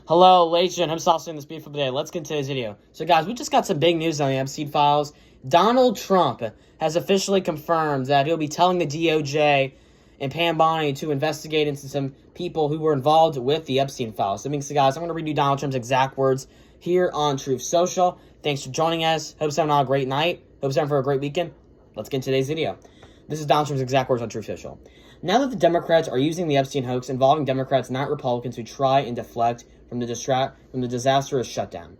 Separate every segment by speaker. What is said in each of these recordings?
Speaker 1: Hello, ladies and gentlemen, I'm Sauce in this beautiful day. Let's get into today's video. So, guys, we just got some big news on the Epstein files. Donald Trump has officially confirmed that he'll be telling the DOJ and Pam Bondi to investigate into some people who were involved with the Epstein files. So, guys, I'm going to read you Donald Trump's exact words here on Truth Social. Thanks for joining us. Hope you're having a great night. Hope you're having for a great weekend. Let's get into today's video. This is Donald Trump's exact words on Truth Social. Now that the Democrats are using the Epstein hoax involving Democrats, not Republicans, to try and deflect from the disastrous shutdown.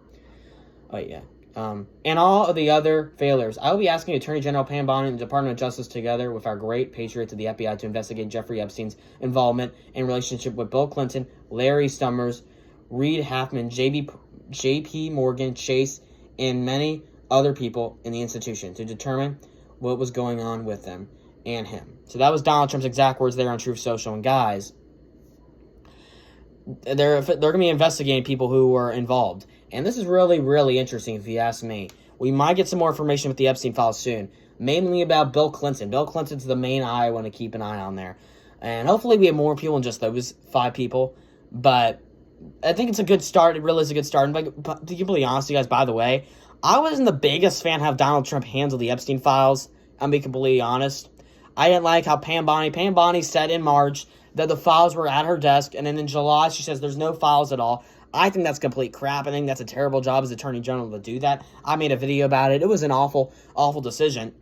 Speaker 1: And all of the other failures. I will be asking Attorney General Pam Bondi and the Department of Justice, together with our great patriots of the FBI, to investigate Jeffrey Epstein's involvement and relationship with Bill Clinton, Larry Summers, Reed Hoffman, J.P. Morgan, Chase, and many other people in the institution to determine what was going on with them and him. So that was Donald Trump's exact words there on Truth Social. And guys, they're going to be investigating people who were involved. And this is really, really interesting if you ask me. We might get some more information with the Epstein files soon, mainly about Bill Clinton. Bill Clinton's the main eye I want to keep an eye on there. And hopefully we have more people than just those 5 people. But I think it's a good start. It really is a good start. And to be completely honest with you guys, by the way, I wasn't the biggest fan of how Donald Trump handled the Epstein files. I'm being completely honest. I didn't like how Pam Bondi said in March that the files were at her desk, and then in July she says there's no files at all. I think that's complete crap. I think that's a terrible job as Attorney General to do that. I made a video about it. It was an awful, awful decision.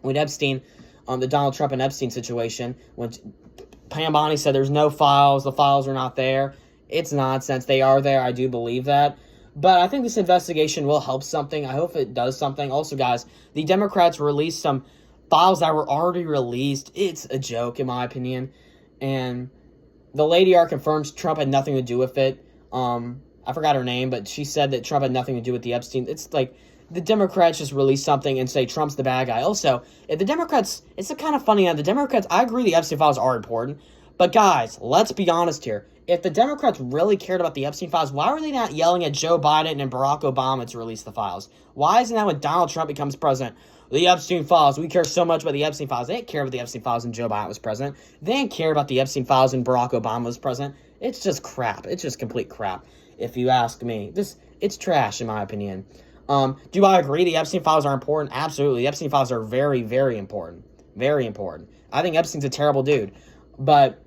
Speaker 1: When Epstein, the Donald Trump and Epstein situation, when Pam Bondi said there's no files, the files are not there. It's nonsense. They are there. I do believe that. But I think this investigation will help something. I hope it does something. Also, guys, the Democrats released some files that were already released. It's a joke, in my opinion. And the lady confirms Trump had nothing to do with it. I forgot her name, but she said that Trump had nothing to do with the Epstein. It's like the Democrats just release something and say Trump's the bad guy. Also, if the Democrats, it's kind of funny. The Democrats, I agree the Epstein files are important. But guys, let's be honest here. If the Democrats really cared about the Epstein files, why were they not yelling at Joe Biden and Barack Obama to release the files? Why isn't that when Donald Trump becomes president? The Epstein files. We care so much about the Epstein files. They didn't care about the Epstein files when Joe Biden was president. They didn't care about the Epstein files when Barack Obama was president. It's just crap. It's just complete crap, if you ask me. It's trash, in my opinion. Do I agree the Epstein files are important? Absolutely. The Epstein files are very, very important. Very important. I think Epstein's a terrible dude. But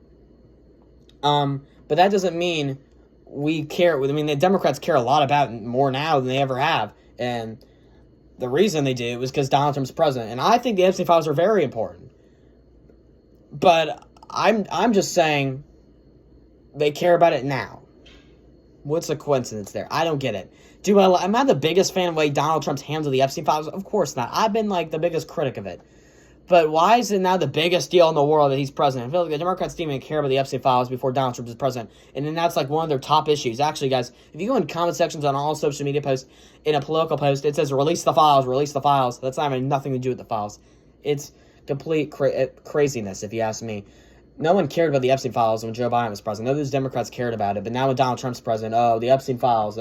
Speaker 1: that doesn't mean we care. I mean, the Democrats care a lot about it more now than they ever have. And the reason they did was because Donald Trump's president. And I think the Epstein files are very important. But I'm just saying they care about it now. What's the coincidence there? I don't get it. Am I the biggest fan of the way Donald Trump's handled the Epstein files? Of course not. I've been like the biggest critic of it. But why is it now the biggest deal in the world that he's president? I feel like the Democrats didn't even care about the Epstein files before Donald Trump was president. And then that's like one of their top issues. Actually, guys, if you go in comment sections on all social media posts, in a political post, it says release the files, release the files. That's not even nothing to do with the files. It's complete craziness, if you ask me. No one cared about the Epstein files when Joe Biden was president. None of those Democrats cared about it. But now when Donald Trump's president, the Epstein files,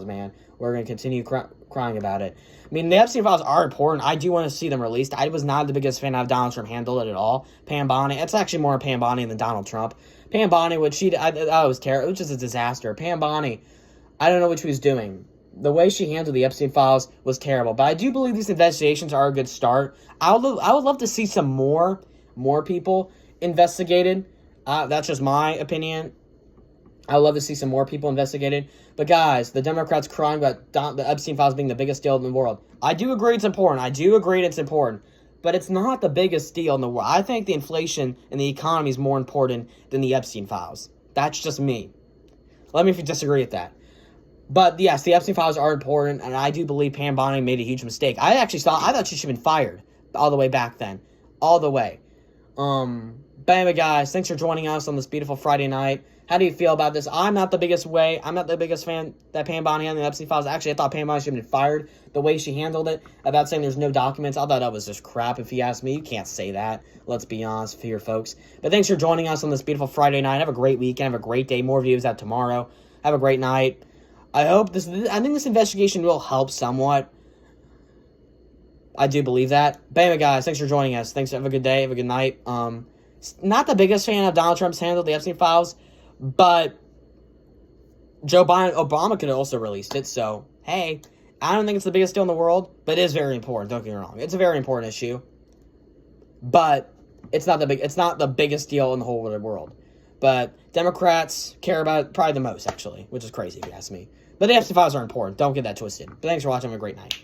Speaker 1: man. We're going to continue crying about it. I mean, the Epstein files are important. I do want to see them released. I was not the biggest fan of Donald Trump handled it at all. Pam Bondi, it's actually more Pam Bondi than Donald Trump. Pam Bondi, it was terrible. It was just a disaster. Pam Bondi, I don't know what she was doing. The way she handled the Epstein files was terrible. But I do believe these investigations are a good start. I would love to see some more people investigated. That's just my opinion. I would love to see some more people investigated. But guys, the Democrats crying about the Epstein files being the biggest deal in the world. I do agree it's important. But it's not the biggest deal in the world. I think the inflation and the economy is more important than the Epstein files. That's just me. Let me if you disagree with that. But yes, the Epstein files are important, and I do believe Pam Bondi made a huge mistake. I thought she should have been fired all the way back then. All the way. But guys, thanks for joining us on this beautiful Friday night. How do you feel about this? I'm not the biggest fan that Pam Bondi handled the Epstein files. Actually, I thought Pam Bondi should have been fired the way she handled it, about saying there's no documents. I thought that was just crap, if you ask me. You can't say that. Let's be honest here, folks. But thanks for joining us on this beautiful Friday night. Have a great weekend. Have a great day. More videos out tomorrow. Have a great night. I think this investigation will help somewhat. I do believe that. But anyway, guys, thanks for joining us. Thanks. Have a good day. Have a good night. Not the biggest fan of Donald Trump's handle the Epstein files, but I do believe the Democrats care about the Epstein files. But guys, let's be honest here. If the Democrats really cared about the Epstein files, why were they not yelling at Joe Biden and Barack Obama to try and deflect from the disastrous shutdown? It's like the Democrats are using the Epstein files involving Democrats, not Republicans, to try and deflect from the disastrous shutdown. Obama could have also released it, so, hey, I don't think it's the biggest deal in the world, but it is very important, don't get me wrong. It's a very important issue, but it's not the biggest deal in the whole world. But Democrats care about it probably the most, actually, which is crazy if you ask me. But the Epstein files are important. Don't get that twisted. But thanks for watching. Have a great night.